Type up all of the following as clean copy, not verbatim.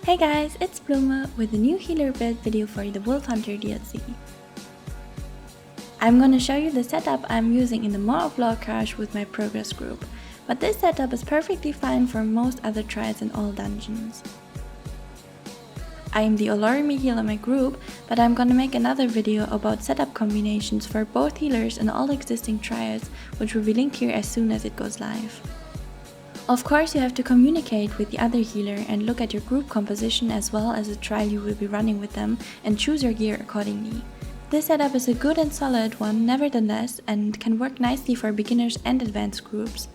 Hey guys, it's Blume with a new healer build video for the Wolfhunter DLC. I'm gonna show you the setup I'm using in the Maw of Lorcash with my progress group, but this setup is perfectly fine for most other trials in all dungeons. I am the Olorimi healer in my group, but I'm gonna make another video about setup combinations for both healers in all existing trials, which will be linked here as soon as it goes live. Of course, you have to communicate with the other healer and look at your group composition as well as the trial you will be running with them and choose your gear accordingly. This setup is a good and solid one nevertheless and can work nicely for beginners and advanced groups.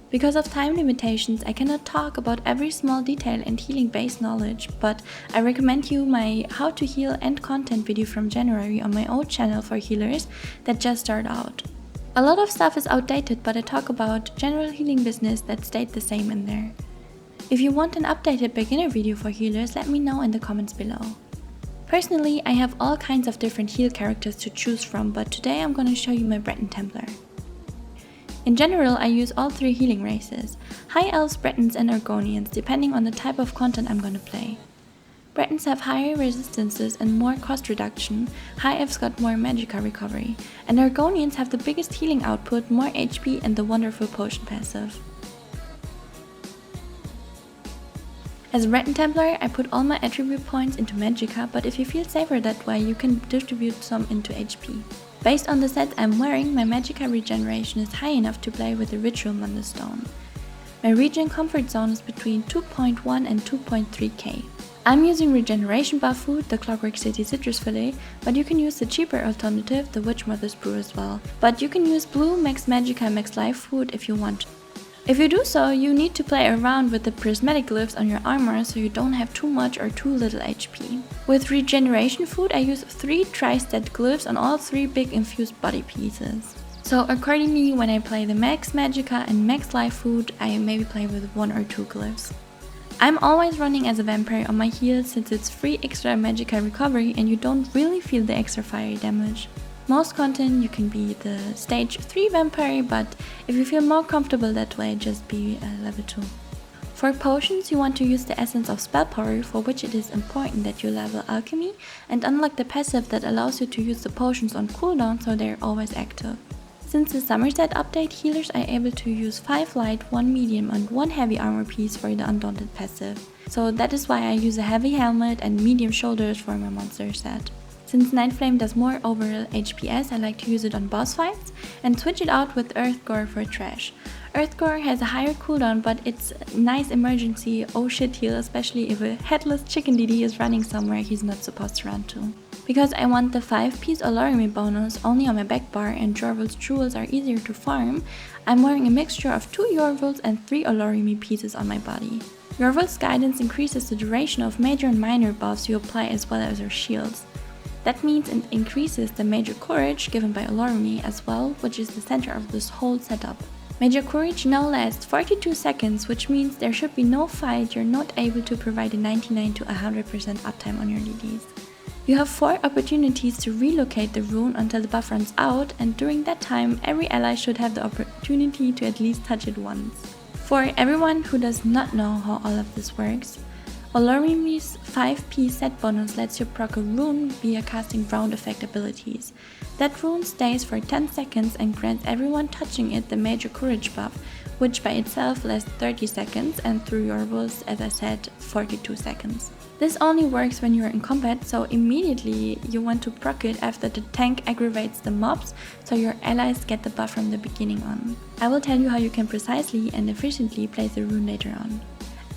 Because of time limitations, I cannot talk about every small detail and healing based knowledge, but I recommend you my how to heal and content video from January on my old channel for healers that just start out. A lot of stuff is outdated, but I talk about general healing business that stayed the same in there. If you want an updated beginner video for healers, let me know in the comments below. Personally, I have all kinds of different heal characters to choose from, but today I'm gonna show you my Breton Templar. In general, I use all three healing races, High Elves, Bretons and Argonians, depending on the type of content I'm gonna play. Bretons have higher resistances and more cost reduction, High Elves got more magicka recovery, and Argonians have the biggest healing output, more HP and the wonderful potion passive. As a Breton Templar, I put all my attribute points into magicka, but if you feel safer that way, you can distribute some into HP. Based on the set I'm wearing, my magicka regeneration is high enough to play with the Ritual Stone. My regen comfort zone is between 2.1 and 2.3k. I'm using regeneration buff food, the Clockwork City Citrus Fillet, but you can use the cheaper alternative, the Witch Mother's Brew as well. But you can use blue, max magicka and max life food if you want. If you do so, you need to play around with the prismatic glyphs on your armor so you don't have too much or too little HP. With regeneration food, I use 3 tri-stat glyphs on all 3 big infused body pieces. So accordingly, when I play the max magicka and max life food, I maybe play with 1 or 2 glyphs. I'm always running as a vampire on my heal since it's free extra magicka recovery and you don't really feel the extra fiery damage. Most content you can be the stage 3 vampire, but if you feel more comfortable that way, just be level 2. For potions, you want to use the essence of spell power, for which it is important that you level alchemy and unlock the passive that allows you to use the potions on cooldown so they're always active. Since the Somerset update, healers are able to use 5 light, 1 medium and 1 heavy armor piece for the Undaunted passive. So that is why I use a heavy helmet and medium shoulders for my monster set. Since Night Flame does more overall HPS, I like to use it on boss fights and switch it out with Earth Gore for trash. Earth Gore has a higher cooldown, but it's a nice emergency oh shit heal, especially if a headless chicken DD is running somewhere he's not supposed to run to. Because I want the 5-piece Olorimi bonus only on my back bar and Jorval's jewels are easier to farm, I'm wearing a mixture of 2 Jorvals and 3 Olorimi pieces on my body. Jorval's guidance increases the duration of major and minor buffs you apply as well as your shields. That means it increases the Major Courage given by Olorimi as well, which is the center of this whole setup. Major Courage now lasts 42 seconds, which means there should be no fight you're not able to provide a 99 to 100% uptime on your DDs. You have 4 opportunities to relocate the rune until the buff runs out, and during that time every ally should have the opportunity to at least touch it once. For everyone who does not know how all of this works, Olorimi's 5p set bonus lets you proc a rune via casting round effect abilities. That rune stays for 10 seconds and grants everyone touching it the Major Courage buff, which by itself lasts 30 seconds and through your rolls, as I said, 42 seconds. This only works when you are in combat, so immediately you want to proc it after the tank aggravates the mobs, so your allies get the buff from the beginning on. I will tell you how you can precisely and efficiently place the rune later on.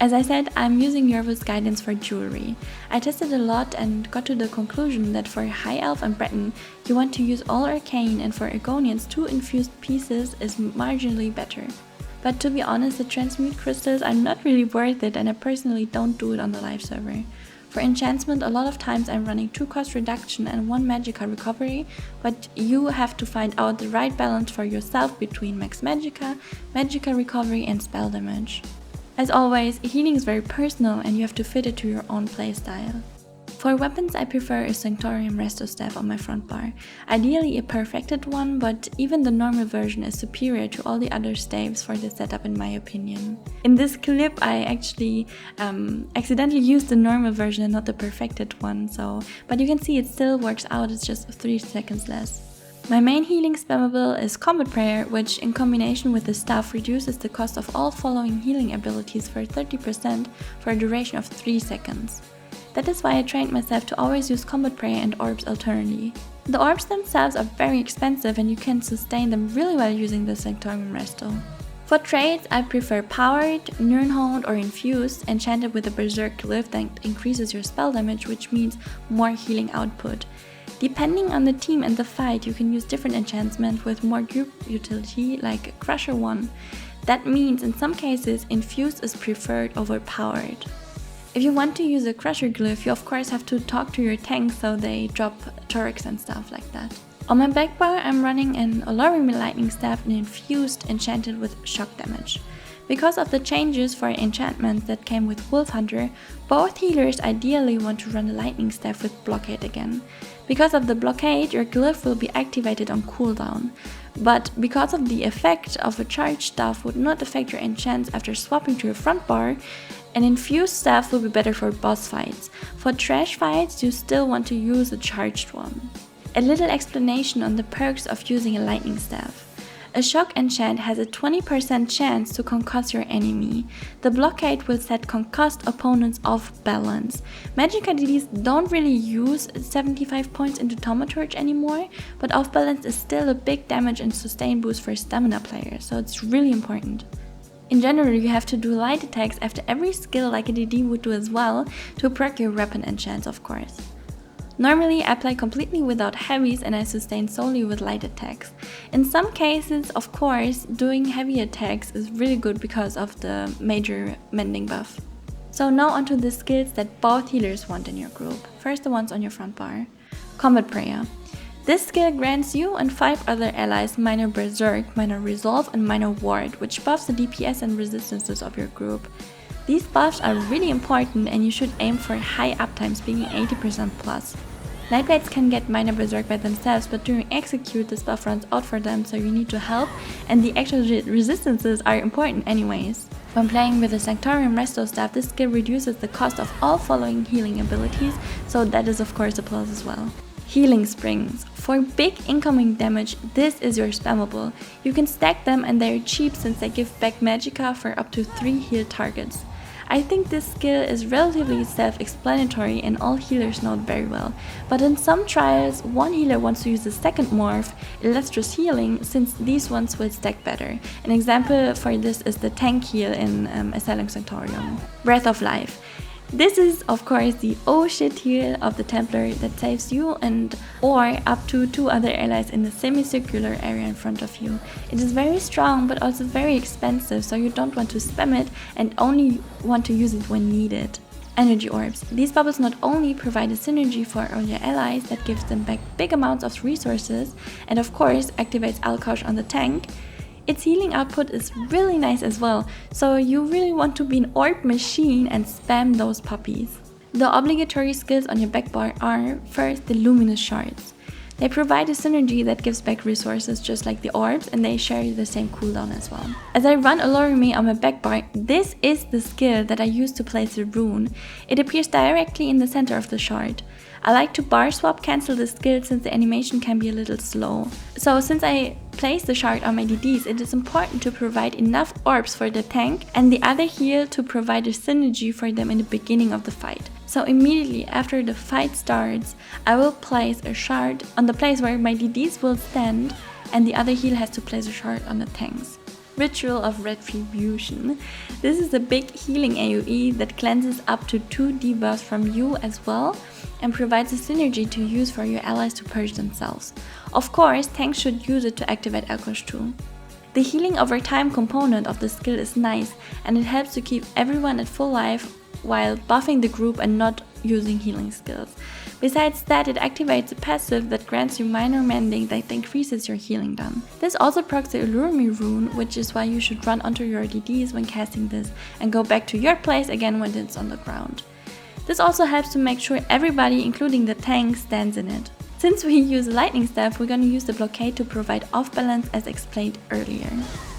As I said, I'm using Jorval's guidance for jewelry. I tested a lot and got to the conclusion that for High Elf and Breton, you want to use all arcane, and for Argonians 2 infused pieces is marginally better. But to be honest, the transmute crystals are not really worth it and I personally don't do it on the live server. For enchantment, a lot of times I'm running 2 cost reduction and 1 magicka recovery, but you have to find out the right balance for yourself between max magicka, magicka recovery and spell damage. As always, healing is very personal and you have to fit it to your own playstyle. For weapons, I prefer a Sanctorium Resto staff on my front bar. Ideally a perfected one, but even the normal version is superior to all the other staves for the setup in my opinion. In this clip I actually accidentally used the normal version and not the perfected one, but you can see it still works out, it's just 3 seconds less. My main healing spammable is Combat Prayer, which in combination with the staff reduces the cost of all following healing abilities for 30% for a duration of 3 seconds. That is why I trained myself to always use Combat Prayer and Orbs alternately. The Orbs themselves are very expensive and you can sustain them really well using the Sanctorium Resto. For trades, I prefer Powered, Nirnhound or Infused, enchanted with a Berserk glyph that increases your spell damage, which means more healing output. Depending on the team and the fight, you can use different enchantments with more group utility, like Crusher 1. That means in some cases, Infused is preferred over Powered. If you want to use a Crusher glyph, you of course have to talk to your tanks so they drop Turks and stuff like that. On my back bar, I'm running an Olorimi Lightning Staff and Infused enchanted with shock damage. Because of the changes for enchantments that came with Wolfhunter, both healers ideally want to run a Lightning Staff with Blockade again. Because of the blockade, your glyph will be activated on cooldown. But because of the effect of a charged staff would not affect your enchants after swapping to your front bar, an infused staff will be better for boss fights. For trash fights, you still want to use a charged one. A little explanation on the perks of using a lightning staff. A shock enchant has a 20% chance to concuss your enemy. The blockade will set concussed opponents off balance. Magicka DDs don't really use 75 points into Thaumaturge anymore, but off balance is still a big damage and sustain boost for stamina players, so it's really important. In general, you have to do light attacks after every skill like a DD would do as well, to proc your weapon enchants of course. Normally I play completely without heavies and I sustain solely with light attacks. In some cases, of course, doing heavy attacks is really good because of the major mending buff. So now onto the skills that both healers want in your group. First, the ones on your front bar. Combat Prayer. This skill grants you and 5 other allies minor Berserk, minor Resolve and minor Ward, which buffs the DPS and resistances of your group. These buffs are really important and you should aim for high uptimes, being 80% plus. Nightblades can get minor Berserk by themselves, but during execute this buff runs out for them, so you need to help, and the actual resistances are important anyways. When playing with the Sanctorium Resto staff, this skill reduces the cost of all following healing abilities, so that is of course a plus as well. Healing Springs. For big incoming damage, this is your spammable. You can stack them and they're cheap since they give back Magicka for up to 3 heal targets. I think this skill is relatively self-explanatory and all healers know it very well, but in some trials, one healer wants to use the second morph, Illustrious Healing, since these ones will stack better. An example for this is the tank heal in Asylum Sanctorium. Breath of Life. This is of course the oh shit heal of the Templar that saves you and or up to 2 other allies in the semicircular area in front of you. It is very strong but also very expensive, so you don't want to spam it and only want to use it when needed. Energy Orbs. These bubbles not only provide a synergy for all your allies that gives them back big amounts of resources and of course activates Alkosh on the tank, its healing output is really nice as well, so you really want to be an orb machine and spam those puppies. The obligatory skills on your back bar are, first, the Luminous Shards. They provide a synergy that gives back resources just like the orbs, and they share the same cooldown as well. As I run Olorimi on my back bar, this is the skill that I use to place the rune. It appears directly in the center of the shard. I like to bar swap cancel the skill since the animation can be a little slow. So since I place the shard on my DDs, it is important to provide enough orbs for the tank and the other heal to provide a synergy for them in the beginning of the fight. So immediately after the fight starts, I will place a shard on the place where my DDs will stand and the other heal has to place a shard on the tanks. Ritual of Retribution. This is a big healing AoE that cleanses up to 2 debuffs from you as well and provides a synergy to use for your allies to purge themselves. Of course, tanks should use it to activate Alkosh too. The healing over time component of the skill is nice and it helps to keep everyone at full life while buffing the group and not using healing skills. Besides that, it activates a passive that grants you minor mending that increases your healing done. This also procs the Olorimi rune, which is why you should run onto your DDs when casting this and go back to your place again when it's on the ground. This also helps to make sure everybody, including the tank, stands in it. Since we use lightning staff, we're gonna use the blockade to provide off balance as explained earlier.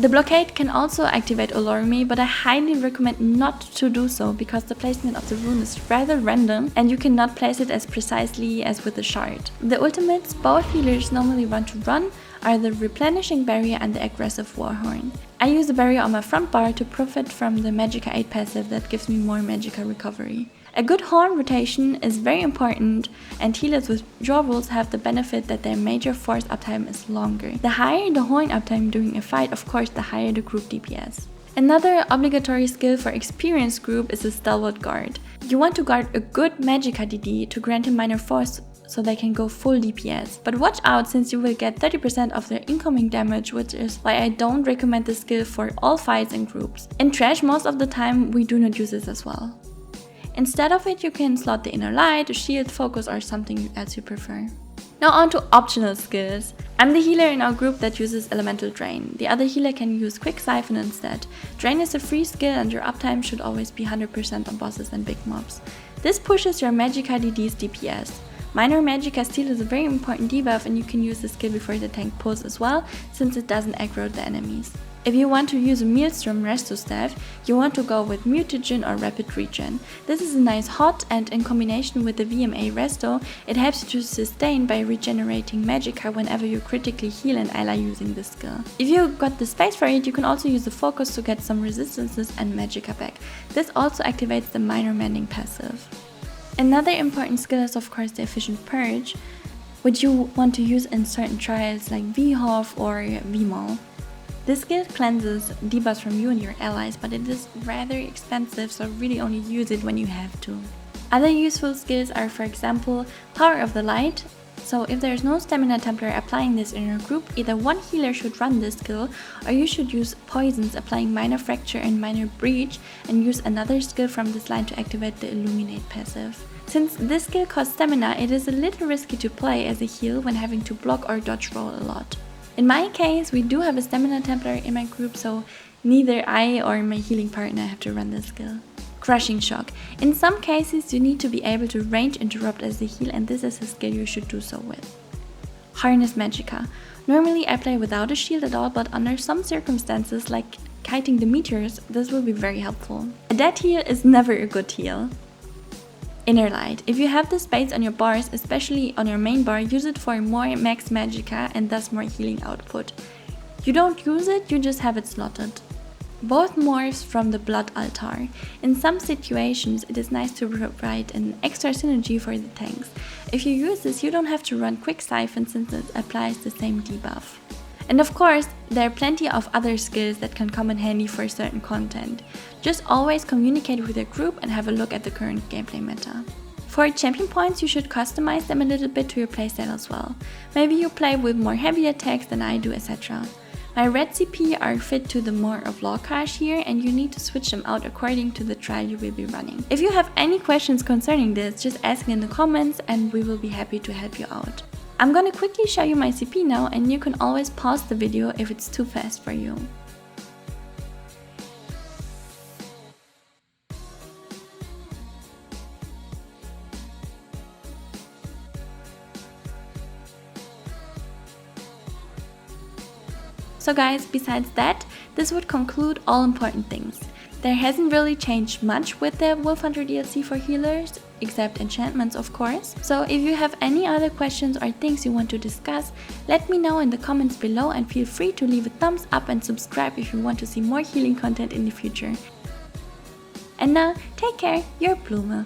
The blockade can also activate Olorime, but I highly recommend not to do so because the placement of the rune is rather random and you cannot place it as precisely as with the shard. The ultimates both healers normally want to run are the replenishing barrier and the aggressive warhorn. I use the barrier on my front bar to profit from the Magicka 8 passive that gives me more Magicka recovery. A good horn rotation is very important, and healers with draw rules have the benefit that their major force uptime is longer. The higher the horn uptime during a fight, of course, the higher the group DPS. Another obligatory skill for experienced group is the Stalwart Guard. You want to guard a good Magicka DD to grant him minor force so they can go full DPS. But watch out, since you will get 30% of their incoming damage, which is why I don't recommend this skill for all fights and groups. In Trash, most of the time we do not use this as well. Instead of it, you can slot the Inner Light, a shield, focus, or something else you prefer. Now on to optional skills. I'm the healer in our group that uses Elemental Drain. The other healer can use Quick Siphon instead. Drain is a free skill and your uptime should always be 100% on bosses and big mobs. This pushes your Magicka DD's DPS. Minor Magicka Steal is a very important debuff and you can use the skill before the tank pulls as well, since it doesn't aggro the enemies. If you want to use a Maelstrom Resto Staff, you want to go with Mutagen or Rapid Regen. This is a nice hot, and in combination with the VMA Resto, it helps you to sustain by regenerating Magicka whenever you critically heal an ally using this skill. If you got the space for it, you can also use the Focus to get some resistances and Magicka back. This also activates the Minor Mending passive. Another important skill is of course the Efficient Purge, which you want to use in certain trials like VHOF or VMAL. This skill cleanses debuffs from you and your allies, but it is rather expensive, so really only use it when you have to. Other useful skills are, for example, Power of the Light. So if there is no Stamina Templar applying this in your group, either one healer should run this skill, or you should use Poisons applying Minor Fracture and Minor Breach and use another skill from this line to activate the Illuminate passive. Since this skill costs stamina, it is a little risky to play as a heal when having to block or dodge roll a lot. In my case, we do have a Stamina Templar in my group, so neither I or my healing partner have to run this skill. Crushing Shock. In some cases, you need to be able to range interrupt as a heal, and this is a skill you should do so with. Harness Magicka. Normally I play without a shield at all, but under some circumstances, like kiting the meteors, this will be very helpful. A dead heal is never a good heal. Inner Light. If you have the space on your bars, especially on your main bar, use it for more max Magicka and thus more healing output. You don't use it, you just have it slotted. Both morphs from the Blood Altar. In some situations, it is nice to provide an extra synergy for the tanks. If you use this, you don't have to run Quick Siphon since it applies the same debuff. And of course, there are plenty of other skills that can come in handy for certain content. Just always communicate with your group and have a look at the current gameplay meta. For champion points, you should customize them a little bit to your playstyle as well. Maybe you play with more heavy attacks than I do, etc. My red CP are fit to the more of Lawcash here, and you need to switch them out according to the trial you will be running. If you have any questions concerning this, just ask in the comments and we will be happy to help you out. I'm gonna quickly show you my CP now, and you can always pause the video if it's too fast for you. So guys, besides that, this would conclude all important things. There hasn't really changed much with the Wolfhunter DLC for healers, except enchantments of course. So if you have any other questions or things you want to discuss, let me know in the comments below, and feel free to leave a thumbs up and subscribe if you want to see more healing content in the future. And now, take care, your Blume.